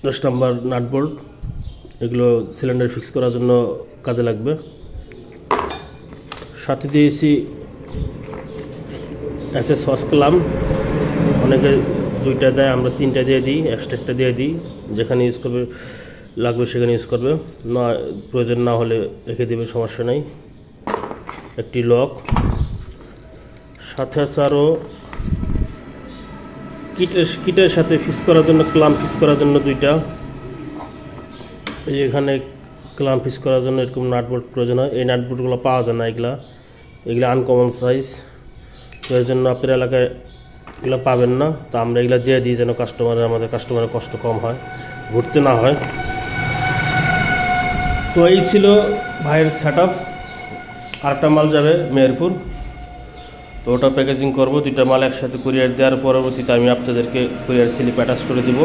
10 নম্বর nut bolt, এগুলো cylinder fix করার জন্য কাজে লাগবে। সাথে দিয়েছি SS ফার্স্ট ক্লাম্প, অনেকে 2টা দেয়, আমরা 3টা দিয়ে দিই, এক্সট্রা একটা দিয়ে দিই, যেখানে ইউজ করবে লাগবে সেখানে ইউজ করবে, না প্রয়োজন না হলে রেখে দেবে, সমস্যা নেই। একটি লক, সাথে আছে আরও কিটের সাথে ফিক্স করার জন্য, ক্লাম্প ফিক্স করার জন্য 2টা। এই এখানে ক্লাম্প ফিক্স করার জন্য এরকম নাটবোল্ট প্রয়োজন হয়। এই নাটবোল্টগুলো পাওয়া যায় না, এগুলো আনকমন সাইজ, তো এর জন্য আপনার এলাকায় এগুলো পাবেন না। তো আমরা এগুলো দিয়ে দিই যেন আমাদের কাস্টমারের কষ্ট কম হয়, ঘুরতে না হয়। তো এই ছিল ভাইয়ের সেট আপ। আরেকটা মাল যাবে মেহেরপুর, তো ওটা প্যাকেজিং করব। 2টা মাল একসাথে কুরিয়ার দেওয়ার পরবর্তীতে আমি আপনাদেরকে কুরিয়ার স্লিপ অ্যাটাচ করে দেবো।